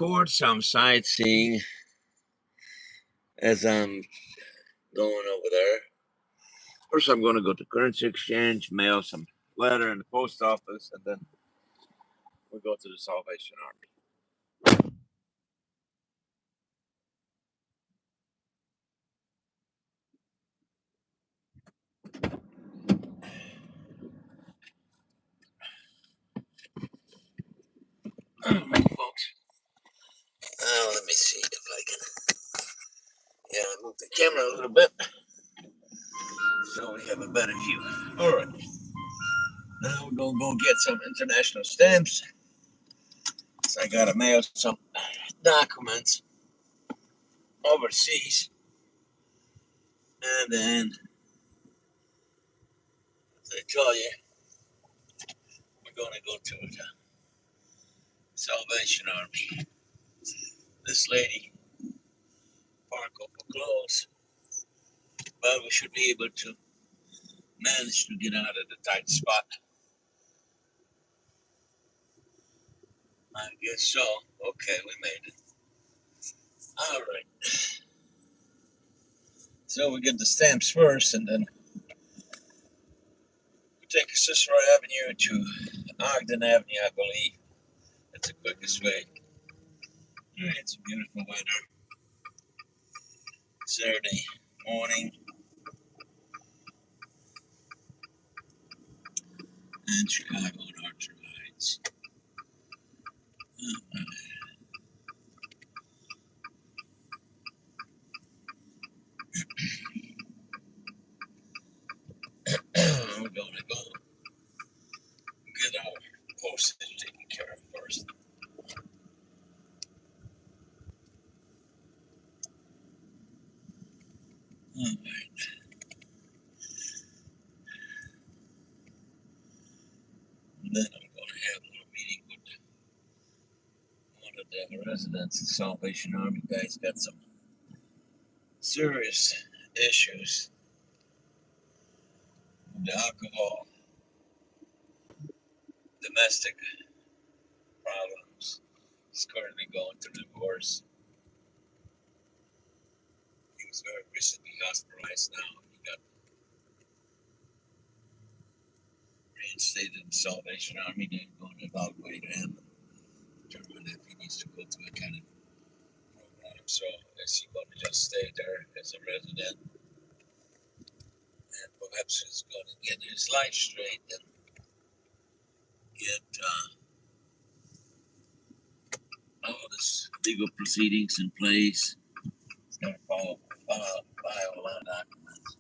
record some sightseeing as I'm going over there. First, I'm going to go to currency exchange, mail some letter in the post office, and then we go to the Salvation Army. All right, folks. Let me see if I can. Yeah, move the camera a little bit so we have a better view. All right. Now we're going to go get some international stamps. So I got to mail some documents overseas. And then, as I told you, we're going to go to the Salvation Army. This lady park up for clothes, but we should be able to manage to get out of the tight spot. I guess so. Okay, we made it. All right. So we get the stamps first, and then we take Cicero Avenue to Ogden Avenue, I believe. That's the quickest way. All right, it's beautiful weather. Saturday morning. And Chicago and Archer Lights. We're going to go get our postage taken care of first. All right. And then I'm going to have a little meeting with one of the residents. The Salvation Army guys got some serious issues with the alcohol, domestic problems. He's currently going through divorce. He was very recently hospitalized now. He got reinstated in the Salvation Army. They're going to evaluate him and determine if he needs to go through a kind of program. So is he going to just stay there as a resident? And perhaps he's going to get his life straight and get all this legal proceedings in place. He's got to file a lot of documents.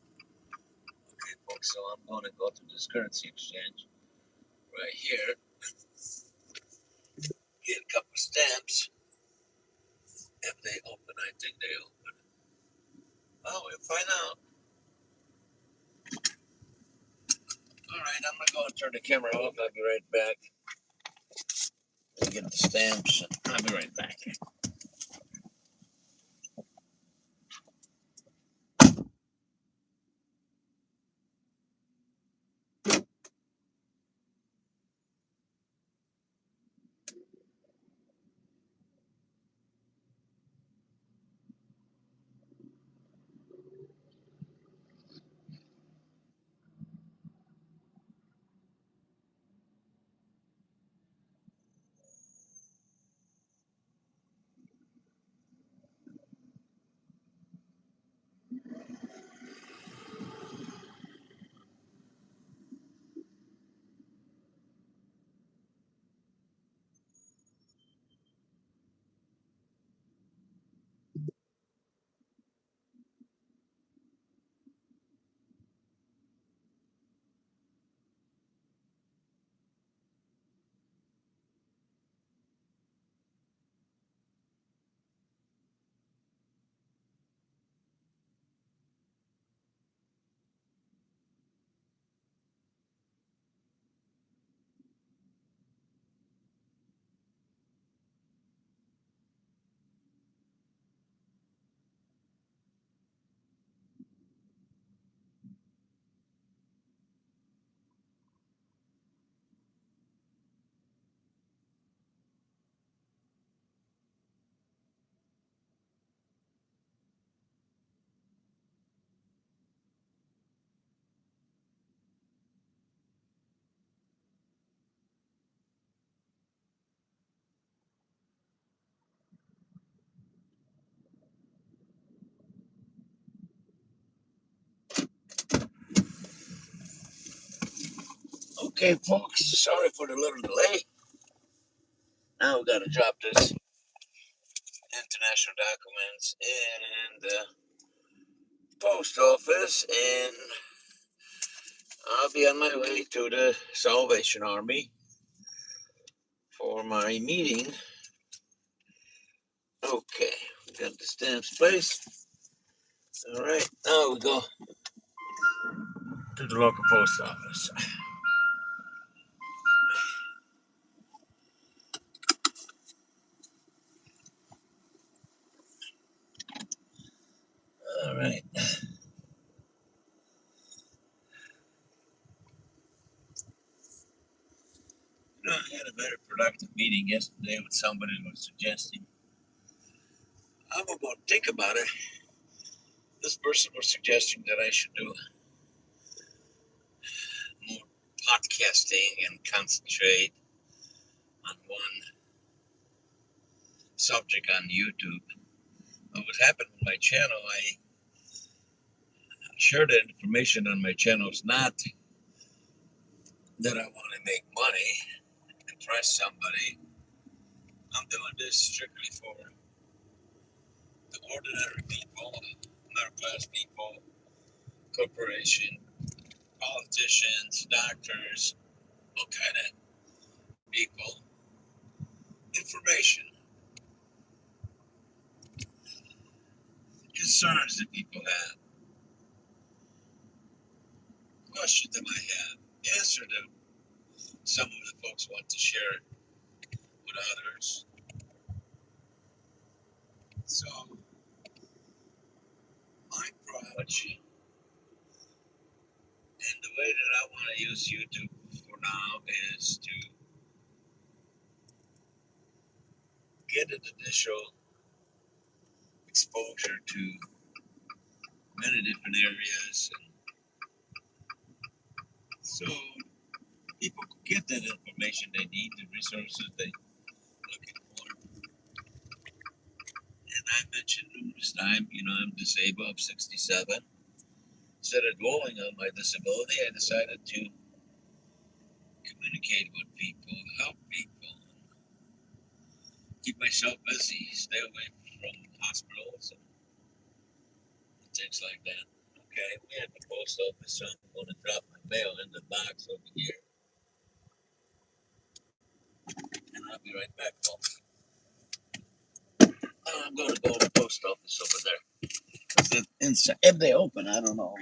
Okay, folks, so I'm going to go to this currency exchange right here, get a couple of stamps. If they open, I think they open. Oh, we'll find out. All right, I'm going to go and turn the camera off. I'll be right back. Get the stamps. I'll be right back. Okay, folks, sorry for the little delay. Now we gotta drop this international documents in the post office, and I'll be on my way to the Salvation Army for my meeting. Okay, we got the stamps placed. All right, now we go to the local post office. All right. I had a very productive meeting yesterday with somebody who was suggesting. I'm about to think about it. This person was suggesting that I should do more podcasting and concentrate on one subject on YouTube. What happened with my channel, I share that information on my channel is not that I want to make money, impress somebody. I'm doing this strictly for the ordinary people, middle class people, corporation, politicians, doctors, all kind of people. Information, concerns that people have, questions that I have, answer that some of the folks want to share with others. So my approach and the way that I want to use YouTube for now is to get an initial exposure to many different areas, and so people can get that information they need, the resources they're looking for. And I mentioned numerous times, I'm disabled, I'm 67. Instead of dwelling on my disability, I decided to communicate with people, help people, keep myself busy, stay away from hospitals and things like that. Okay, we have the post office, so I'm going to drop my mail in the box over here, and I'll be right back, folks. I'm going to go to the post office over there. If they open, I don't know.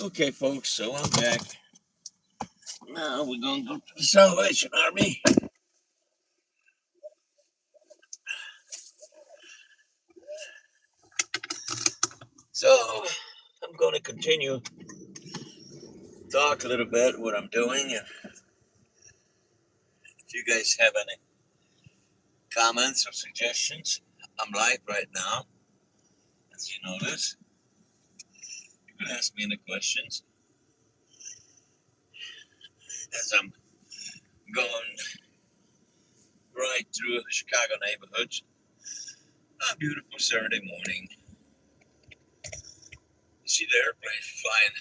Okay, folks, so I'm back. Now we're going to go to the Salvation Army. So I'm going to continue talk a little bit what I'm doing, and if you guys have any comments or suggestions, I'm live right now, as you notice. You can ask me any questions as I'm going right through the Chicago neighborhoods. A beautiful Saturday morning. You see the airplane flying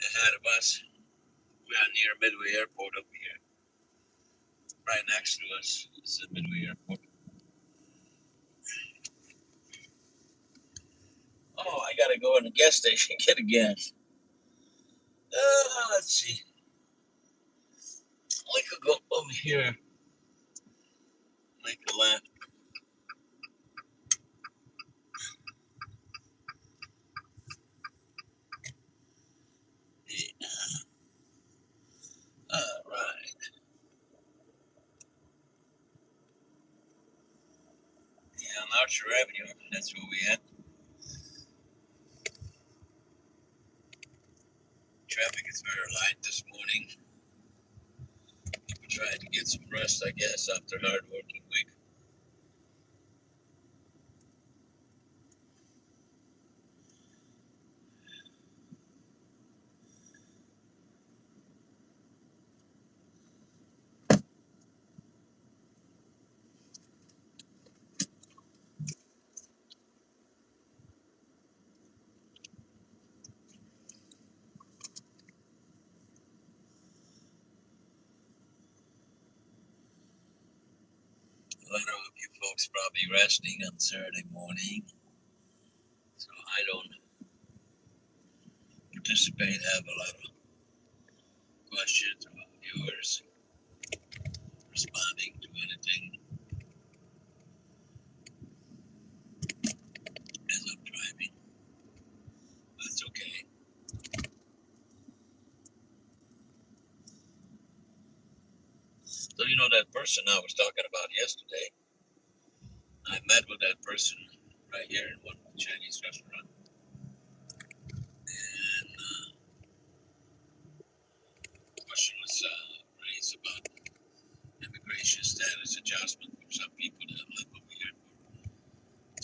ahead of us. We are near Midway Airport over here. Right next to us is the Midway Airport. Oh, I gotta go in the gas station and get a gas. Let's see. We could go over here. make a left. Yeah. All right. Yeah, on Archer Avenue, that's where we at. Traffic is very light this morning. People trying to get some rest, I guess, after a hard working week. A lot of you folks probably resting on Saturday morning, so I don't participate, have a lot of questions about viewers responding to anything as I'm driving. That's okay. So you know that person I was talking about yesterday? I met with that person right here in one Chinese restaurant, and the question was raised about immigration status adjustment for some people that have lived over here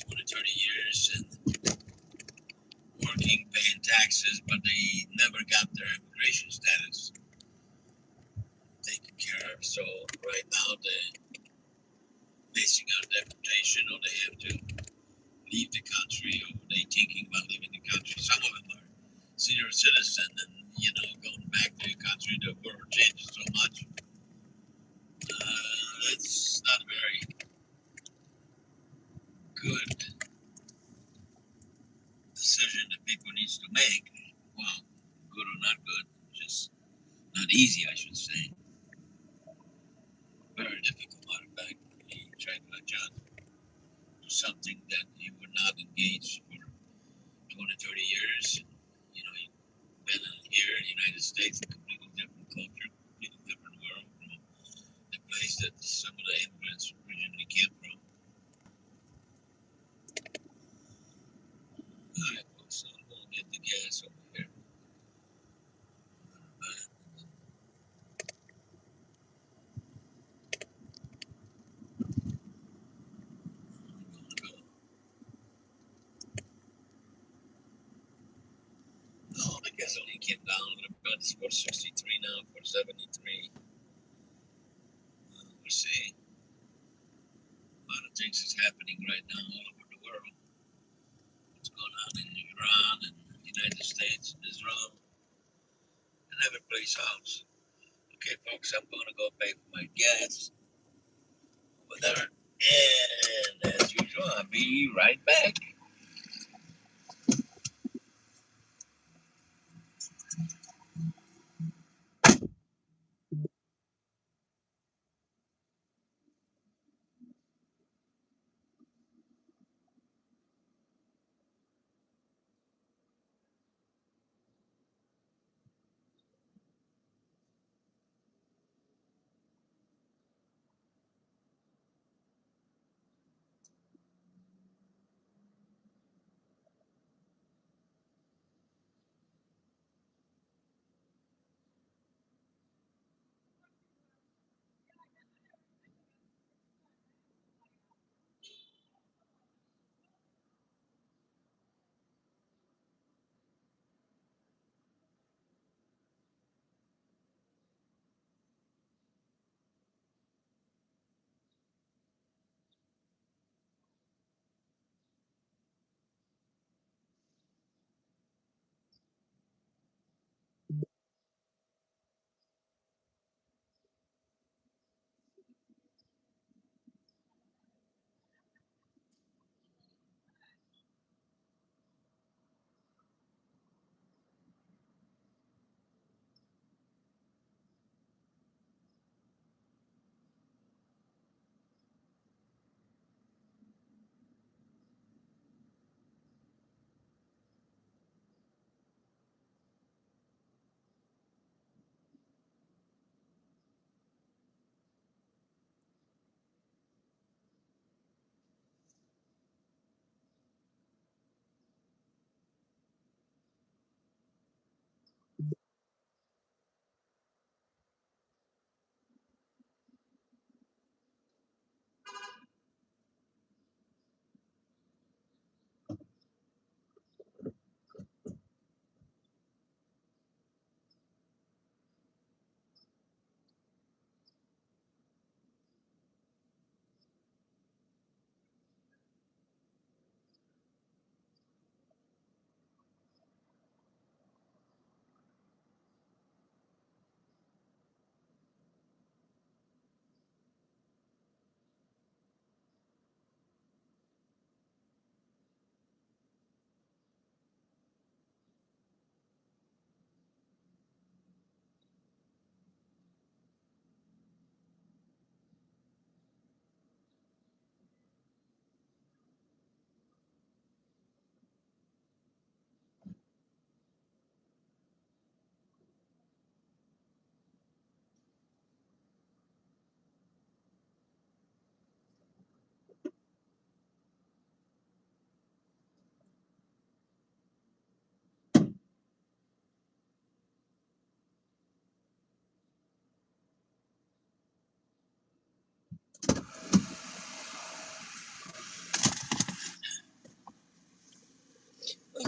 for 20, 30 years and working, paying taxes, but they never got their immigration status taken care of. So right now they're facing out deportation, or they have to leave the country, or they thinking about leaving the country. Some of them are senior citizen, and going back to the country, the world changes so much. It's not a very good decision that people needs to make. Well, good or not good, just not easy, I should say. Very difficult matter of fact. You try to adjust to something that you were not engaged for 20, 30 years. You've been here in the United States, a completely different culture, completely different world from the place that some of the immigrants originally came from. All right, folks, so I'm going to get the gas over here. No, the gas only came down a little bit. It's 463 now, 473. We're seeing a lot of things is happening right now all over the world. What's going on in Iran and the United States and Israel and every place else. Okay, folks, I'm going to go pay for my gas over there. And as usual, I'll be right back.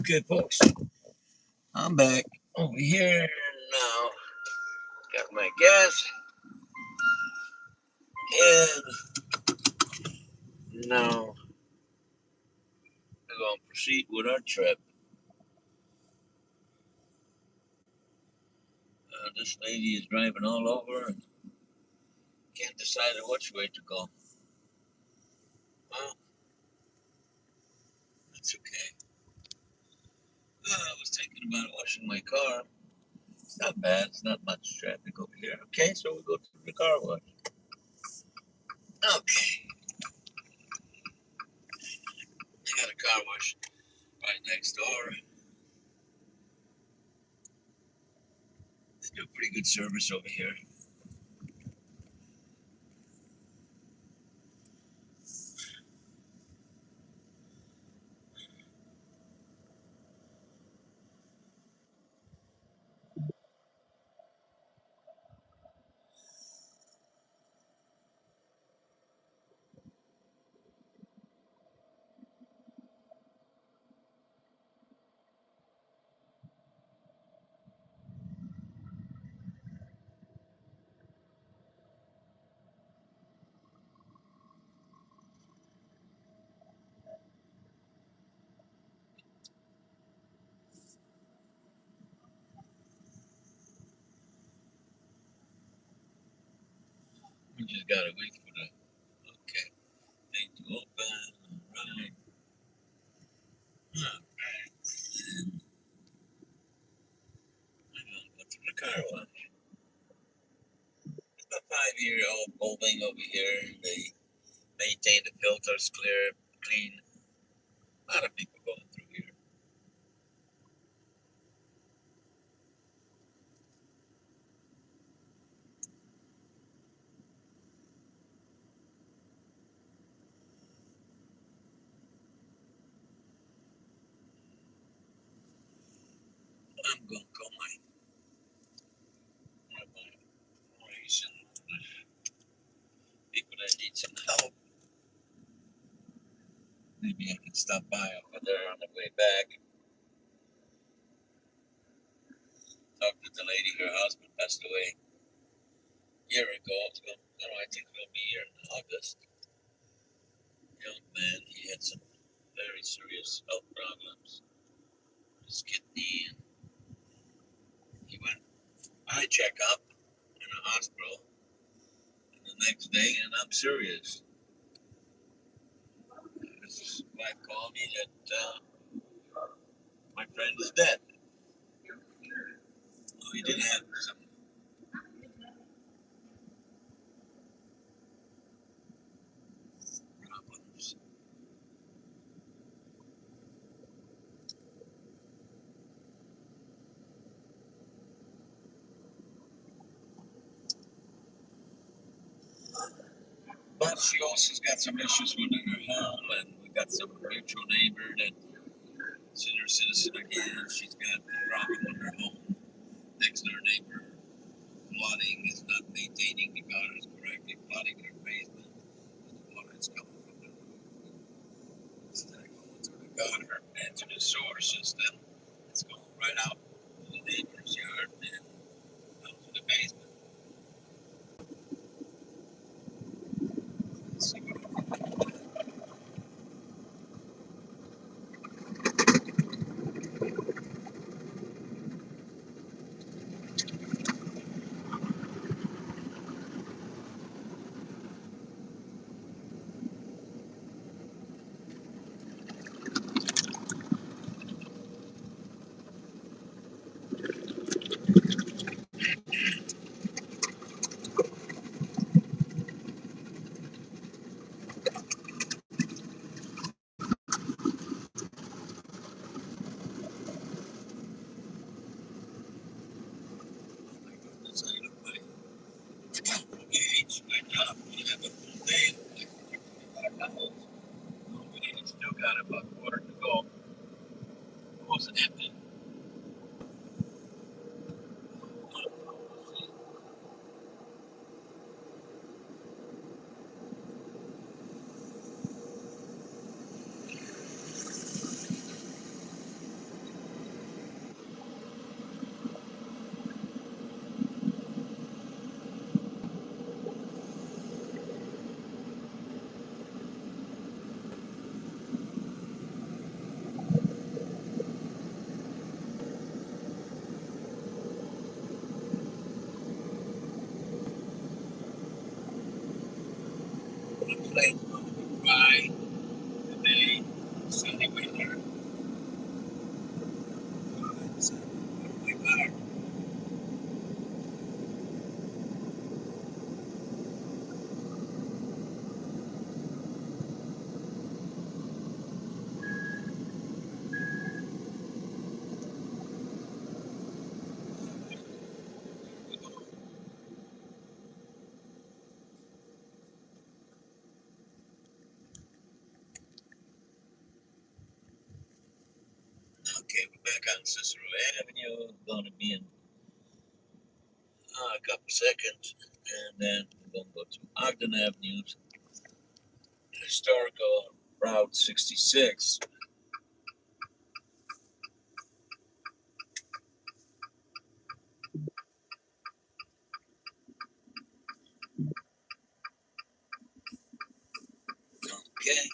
Okay, folks, I'm back over here now. Got my gas, and now we're going to proceed with our trip. This lady is driving all over and can't decide which way to go. Well, that's okay. I was thinking about washing my car. It's not bad. It's not much traffic over here. Okay, so we go to the car wash. Okay, I got a car wash right next door. They do pretty good service over here. We just gotta wait for the thing to open. Right. Alright. And I'm gonna go to the car wash. It's a 5-year-old building over here. They maintain the filters clean. A lot of people going through here. I'm gonna call my boys and people that need some help. Maybe I can stop by over there on the way back. Talk to the lady. Her husband passed away a year ago. I think it'll be here in August. Young man, he had some very serious health problems. His kidney, and he went eye checkup in a hospital. And the next day, and I'm serious. His wife called me that my friend is dead. Well, he did have some problems. But she also's got some issues within her home, and we got some mutual neighbor that senior citizen again. She's got a problem with her home. Next door neighbor flooding is not maintaining the gutters correctly, flooding her basement. The water is coming from the roof. Instead of going through the gutter and to the sewer system, it's going right out to the neighbor's yard and out to the basement. Let's see what back on Cicero Avenue. Going to be in a couple seconds, and then we're going to go to Ogden Avenue, historical Route 66. Okay.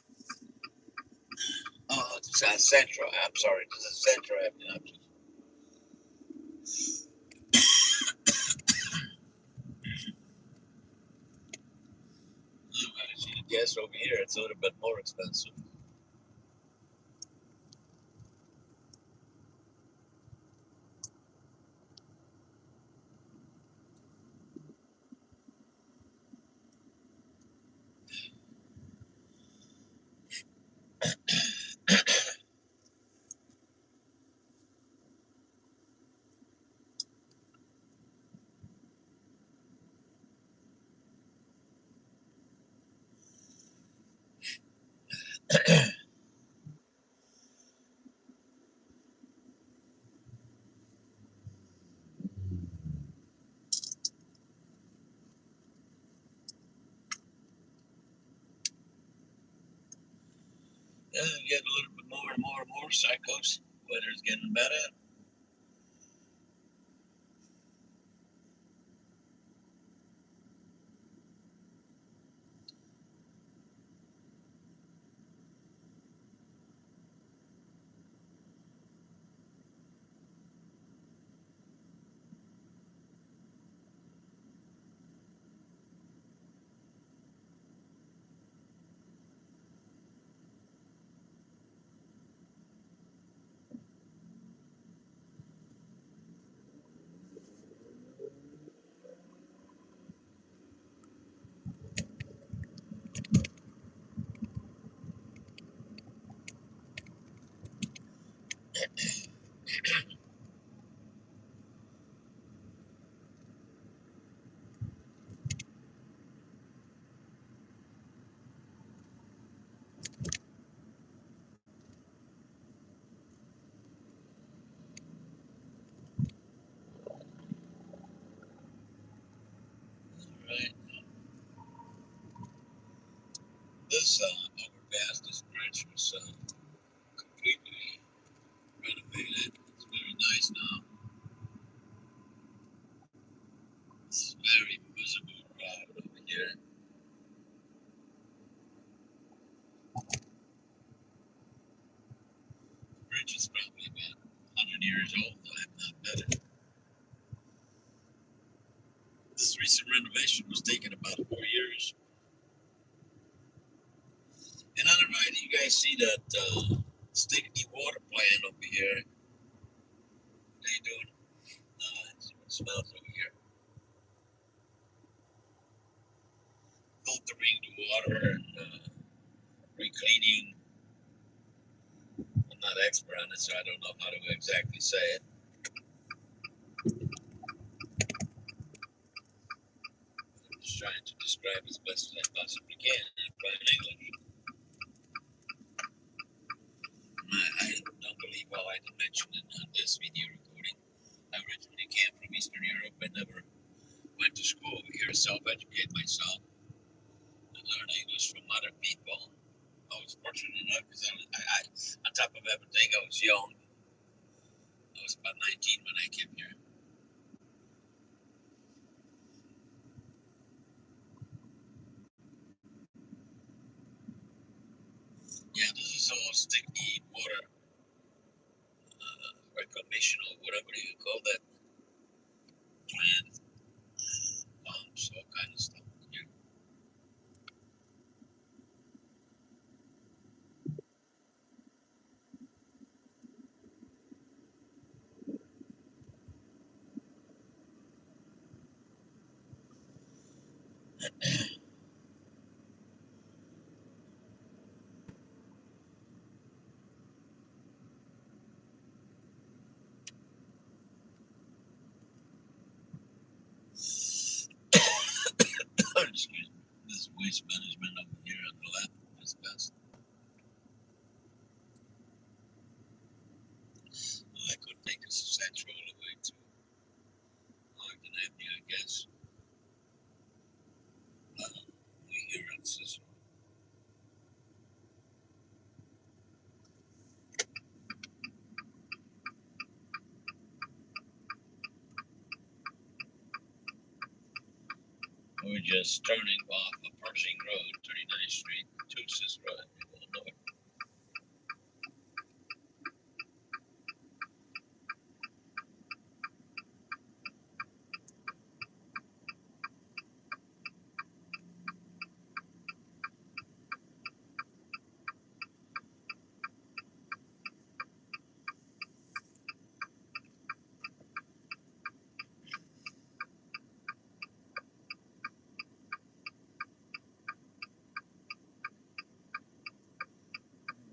Oh, it's Central. I'm sorry, this is Central Avenue. I see the gas over here. It's a little bit more expensive. Yeah, you get a little bit more and more and more psychos. Weather's getting better. Right. This overpass bridge was completely renovated. It's very nice now. It's very visible road over here. The bridge is probably about 100 years old, if not better. This recent renovation was taking about 4 years. And on the right, you guys see that sticky water plant over here. They doing see what smells over here. Filtering the water and recleaning. I'm not an expert on it, so I don't know how to exactly say it. I'm just trying to describe as best as I possibly can in plain English. I don't believe, well, I didn't mention it on this video recording. I originally came from Eastern Europe. I never went to school over here to self-educate myself and learn English from other people. I was fortunate enough because on top of everything, I was young. I was about 19 when I came here. Yeah, this is all sticky water reclamation or whatever you call that plant, pumps, all kind of stuff. Yeah. Excuse me. This waste management over here on the left is best. We're just turning off a Pershing Road, 39th Street, Toots's Road. North.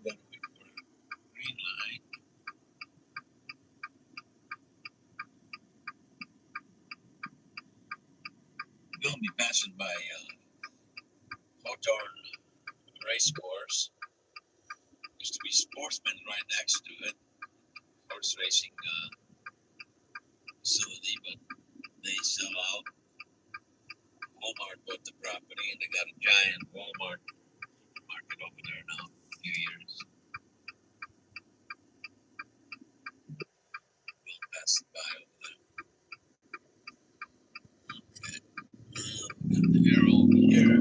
We're gonna wait for a green light. We're gonna be passing by Hawthorne Race Course. Used to be Sportsman right next to it, horse racing facility, but they sell out. Walmart bought the property, and they got a giant Walmart market over there now. A few years. We'll pass it by over there. Okay. Got the arrow over here.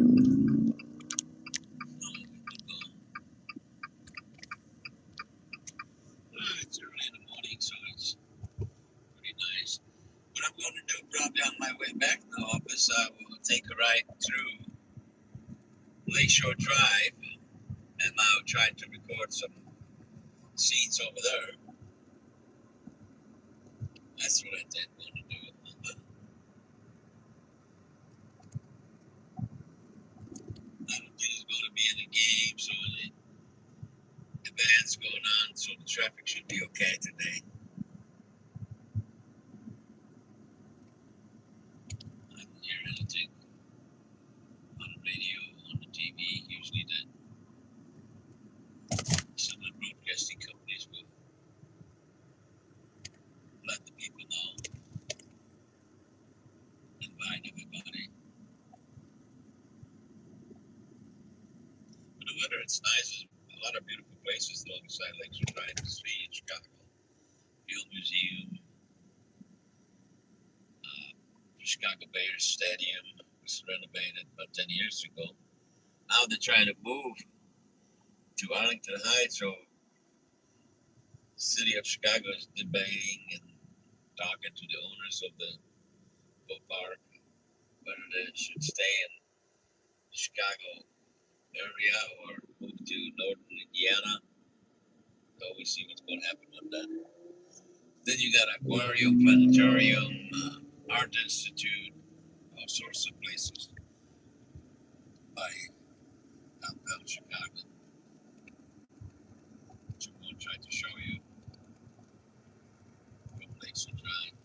It's early in the morning, so it's pretty nice. What I'm going to do, probably on my way back to the office, I will take a ride through Lakeshore Drive, and I'll try to record some scenes over there. That's what I intend to do. I don't think there's going to be any games or any events going on, so the traffic should be okay today. I don't hear anything on the radio, on the TV. Usually some of the broadcasting companies will let the people know, invite everybody. But the weather, it's nice. There's a lot of beautiful places alongside Lakeshore Drive to see in Chicago. Field Museum, Chicago Bears Stadium was renovated about 10 years ago. Now they're trying to move to Arlington Heights, so the city of Chicago is debating and talking to the owners of the ballpark whether they should stay in the Chicago area or move to northern Indiana. So we see what's going to happen with that. Then you got aquarium, planetarium, art institute, all sorts of places by downtown Chicago. Which I'm going to try to show you from Lakeshore Drive.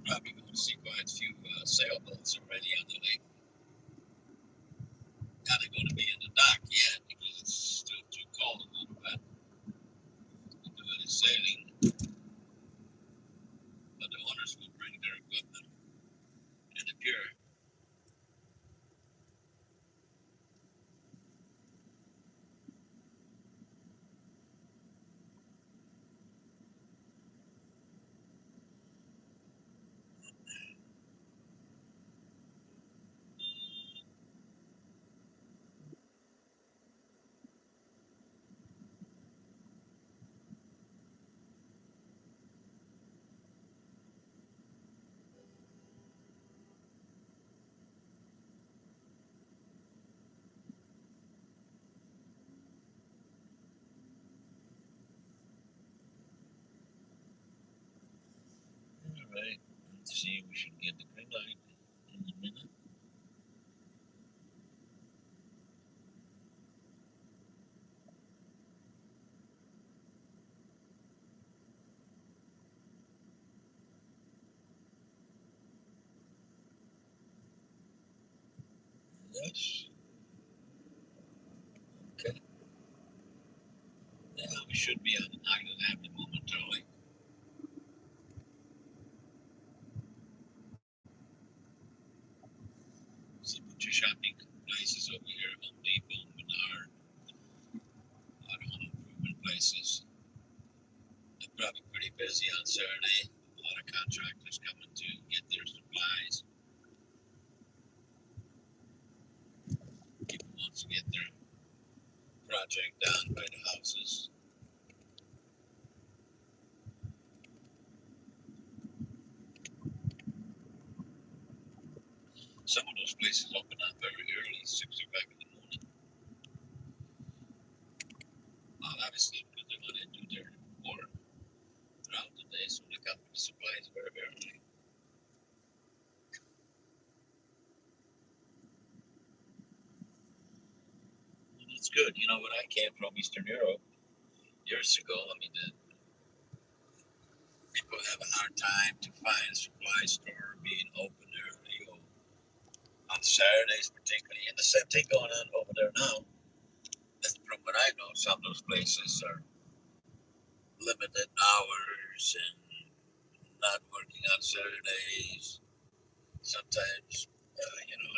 Probably going to see quite a few sailboats already on the lake. Not going to be in the dock yet because it's still too cold a little bit to do any sailing. But the owners will bring their equipment in the pier. All right, let's see. We should get the green light in a minute. Yes. Okay. Yeah, we should be on Island Avenue momentarily. Some of your shopping places over here, Home Depot, Menard, a lot of home improvement places. They're probably pretty busy on Saturday. A lot of contractors coming to get their supplies. People want to get their project done by the houses. Some of those places open up very early, 6 o'clock in the morning. Obviously, because they want to do their work throughout the day, so they come with the supplies very early. And it's good. You know, when I came from Eastern Europe years ago, I mean, people have a hard time to find a supply store being open early or on Saturdays, particularly. And the same thing going on over there now. And from what I know, some of those places are limited hours and not working on Saturdays. Sometimes,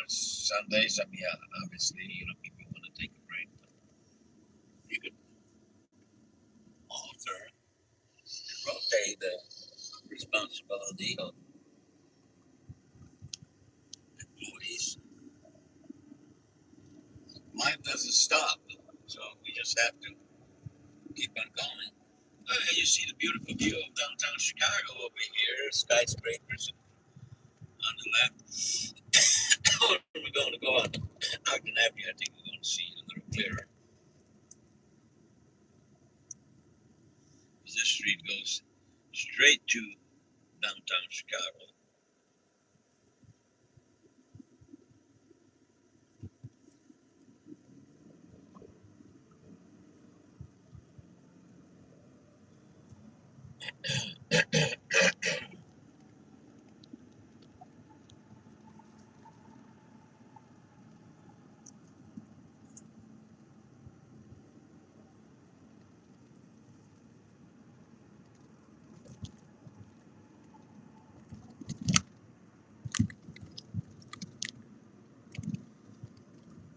it's Sundays. I mean, obviously, people want to take a break. But you could alter and rotate the responsibility of employees. Life doesn't stop, so we just have to keep on going. You see the beautiful view of downtown Chicago over here, skyscrapers on the left. We're going to go on Ogden Avenue. I think we're going to see it a little clearer. This street goes straight to downtown Chicago.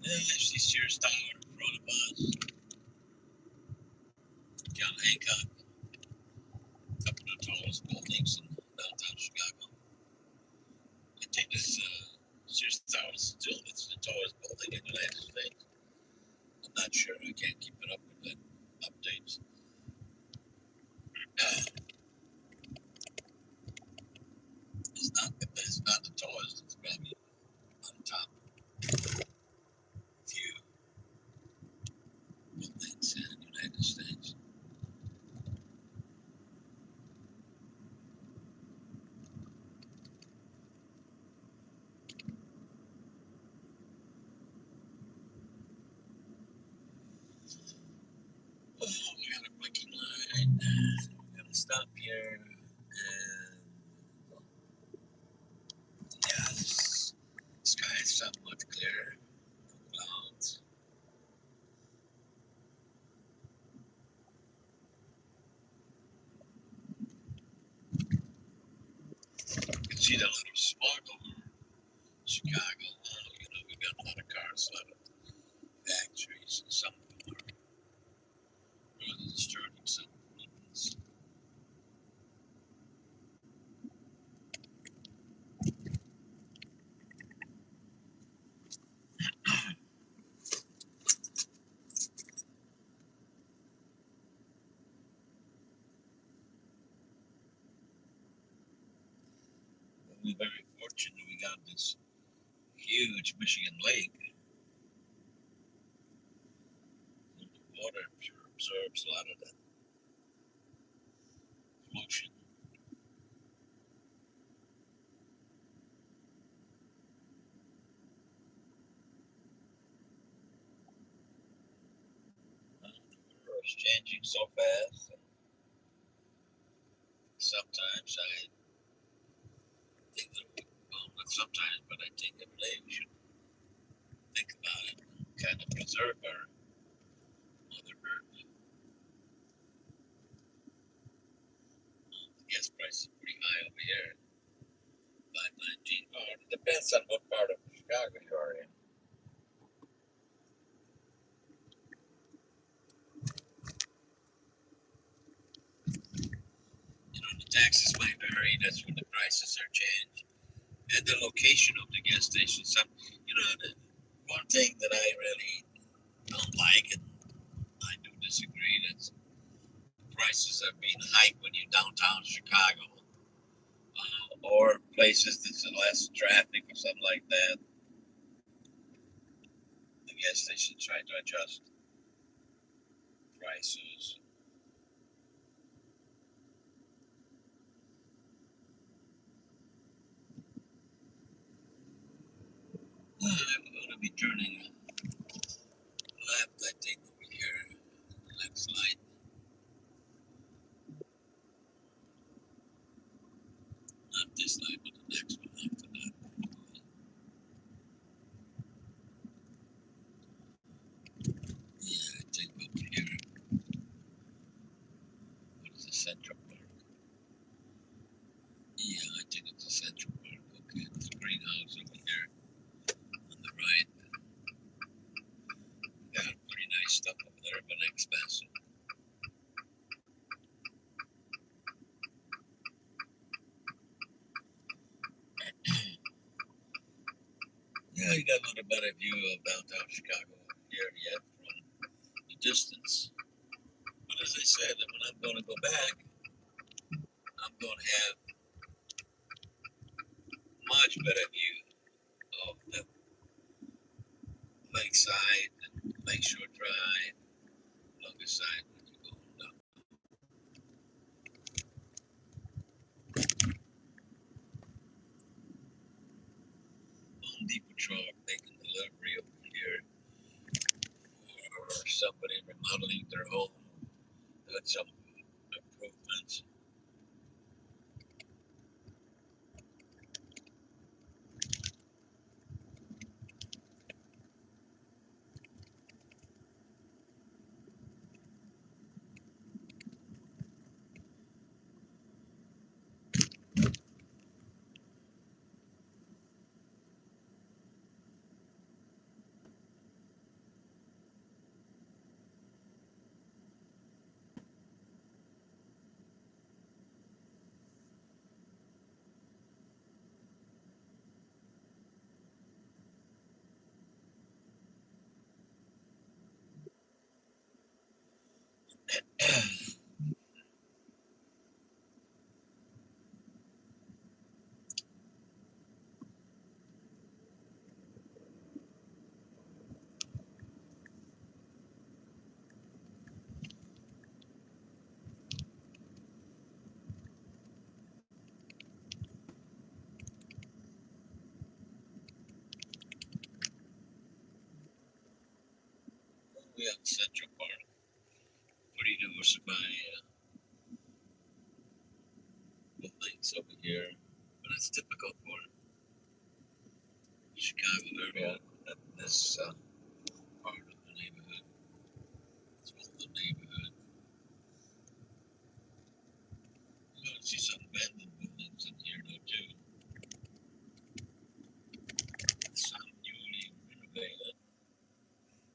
Yeah, I see Sears Tower in front of us. John Hancock, a couple of the tallest buildings in downtown Chicago. I think this Sears Tower is still the tallest building in the United States. I'm not sure. I can't keep it up with the updates. It's not the tallest. It's probably on top few buildings in the United States. Oh, we got a blinking line. We're gonna stop here. And yeah, the sky is somewhat clear. No clouds. You can see that little smog over Chicago. We got a lot of cars, a lot of factories, and some of them are really disturbing. Some pollutants. We're very fortunate we got this huge Michigan lake. The water absorbs a lot of that pollution. The world is changing so fast. And sometimes I think that, well, not sometimes, but I think every day we should think about it and kind of preserve our Mother Earth. The gas price is pretty high over here. 519. It depends on what part of Chicago you are in. The tax taxes might vary. That's when the prices are changed, and the location of the gas station. Some, the one thing that I really don't like, and I do disagree, that prices are being hiked when you're downtown Chicago, or places that's less traffic or something like that. The gas station try to adjust prices. I'm going to be turning left, I think, over here. Next light. Not this light, but the next one after that. Yeah, I think over here. What is the Central Park? Yeah, I think it's the Central Park. Okay, it's a greenhouse over here on the right. Got pretty nice stuff over there, but expensive. Yeah, you got a little better view of downtown Chicago here yet from the distance. But as I said, when I'm going to go back, I'm going to have much better view of the lakeside and Lakeshore Drive, longer side when you're going down. Home Depot truck making delivery over here, or somebody remodeling their home, doing some improvements. We have Central Park, pretty diversified buildings over here, but it's typical for Chicago area. That this part of the neighborhood, it's one of the neighborhood. You're gonna see some abandoned buildings in here though too. Some newly renovated.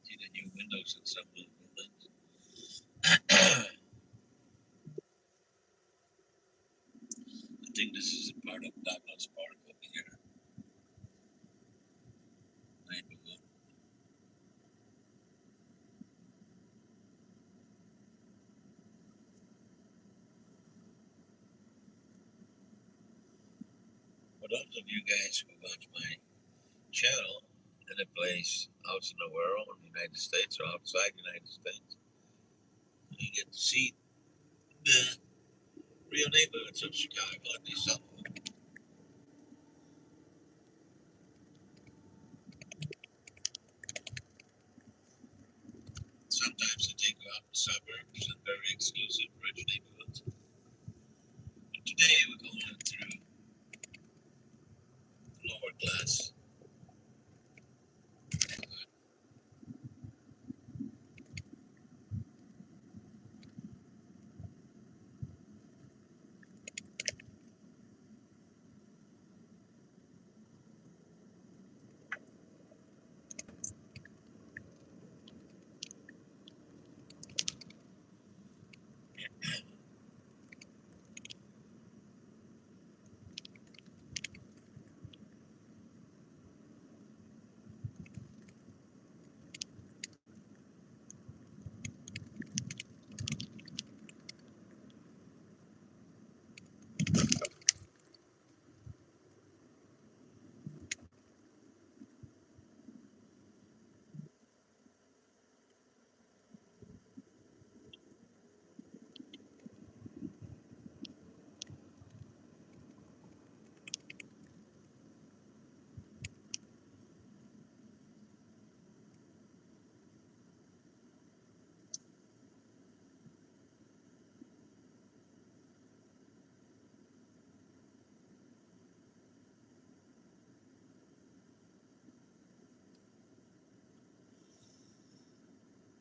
See the new windows in some of the buildings. I think this is a part of Douglas Park over here, neighborhood. For those of you guys who watch my channel in a place out in the world, in the United States or outside the United States, you get to see the real neighborhoods of Chicago, at least some of them. Sometimes they take you out in the suburbs and very exclusive rich neighborhoods. But today we're going through lower class.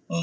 Oh,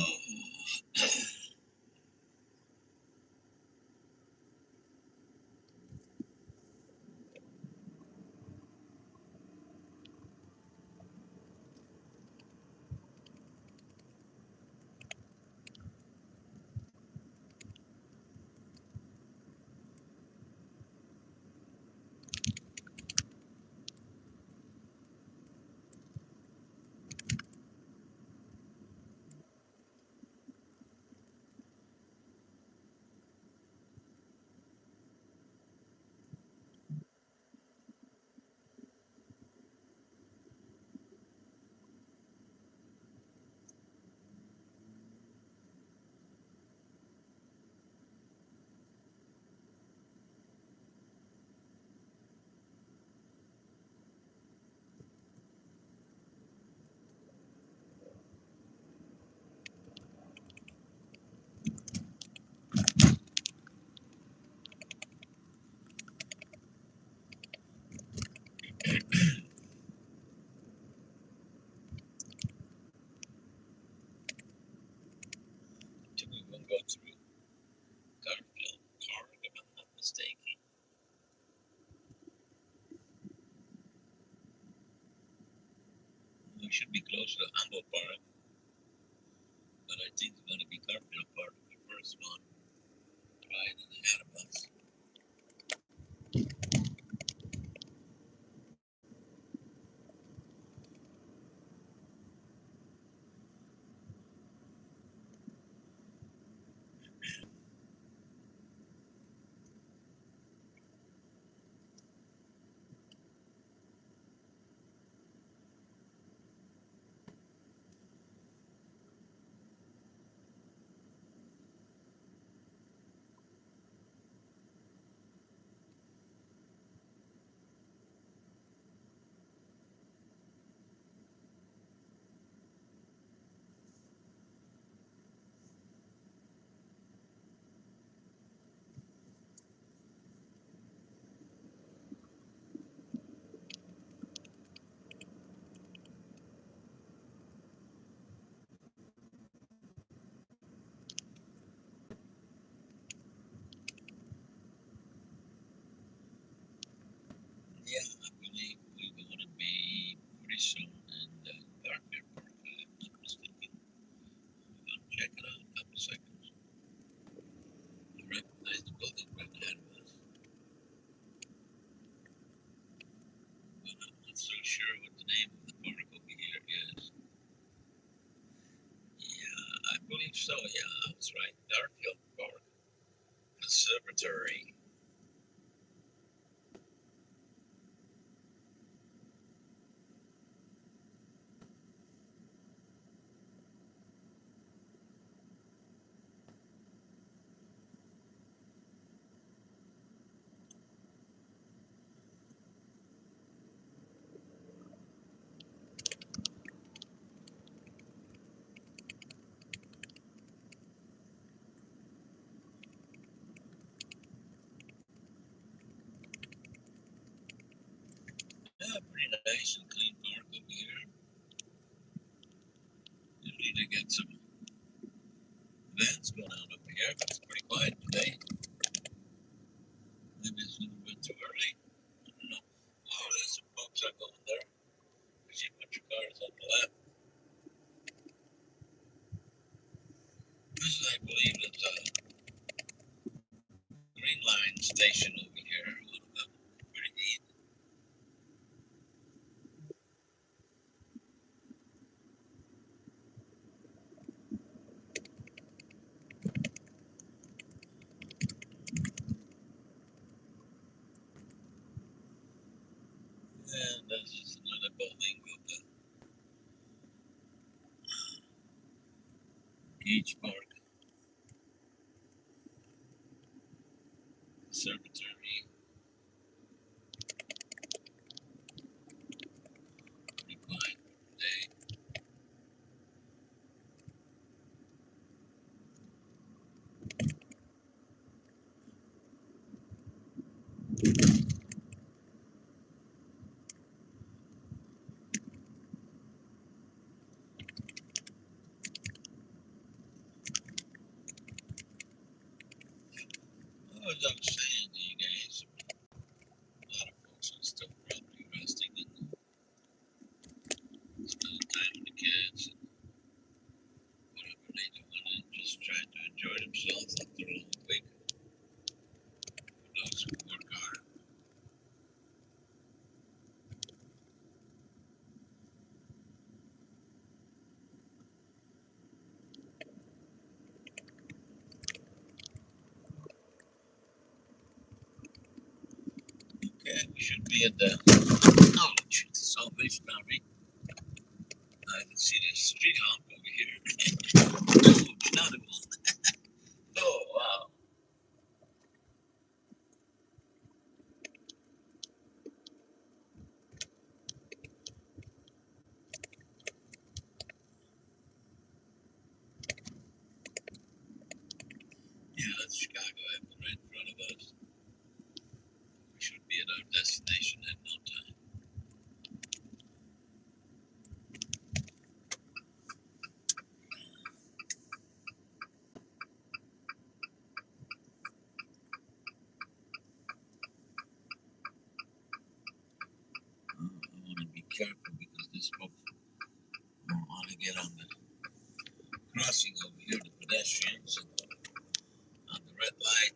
we won't go through Garfield Park, if I'm not mistaken. We should be close to Humboldt Park, but I think it's going to be Garfield Park, the first one, right ahead of us. Yeah, I believe we're going to be pretty soon in Garfield Park, if I'm not mistaken. I'll check it out in a couple seconds. I recognize the building right ahead of us, but I'm not so sure what the name of the park over here is. Yeah, I believe so. Yeah, I was right. Garfield Park Conservatory. Yeah, pretty nice and clean park over here. Usually they get some events going on over here, but it's pretty quiet today. Maybe it's a little bit too early. I don't know. Oh, there's some folks are going there. I see a bunch of cars on the left. This is, I believe, it's a Green Line station over here. One of them. Pretty neat. And this is another building with the Gage Park Conservatory. Pretty quiet today. as I was saying to you guys, a lot of folks are still probably resting and spending time with the kids and whatever they doing and just trying to enjoy themselves after a long week. For those who work hard. Okay, we should be at the Salvation Army. I can see the street hump over here. Oh, another one. Oh, wow. Yeah, that's Chicago Avenue right in front of us. We should be at our destination in no time. I want to be careful because this folks don't want to get on the crossing over here, the pedestrians, and on the red light.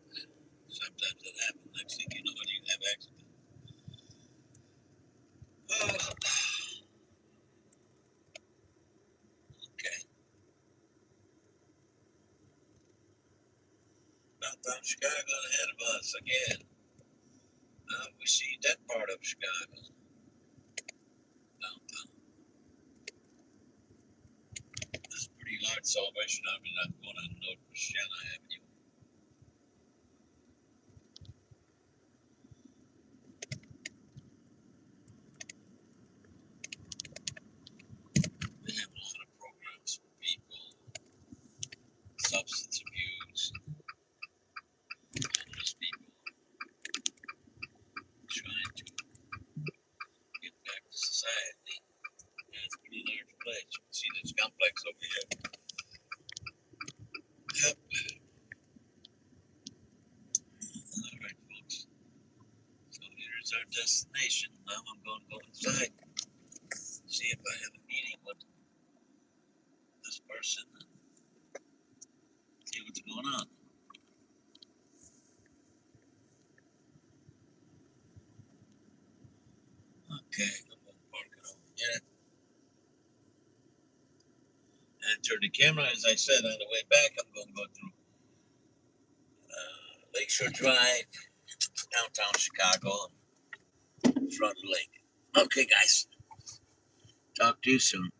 Sometimes that happens. Next thing you know, you have accident. Oh, okay. Downtown Chicago ahead of us again. We see that part of Chicago. Downtown. This is pretty large Salvation Army. I'm going on North Christiana Avenue. They have a lot of programs for people, substance abuse, homeless people trying to get back to society. And it's a pretty large place. You can see this complex over here. Yep. All right, folks. So here's our destination. Now I'm going to go inside, see if I have a meeting with this person, and see what's going on. Okay, I'm going to park it over here. And turn the camera, as I said on the way back, I'm going to go through Lakeshore Drive, downtown Chicago, Front Lake. Okay, guys. Talk to you soon.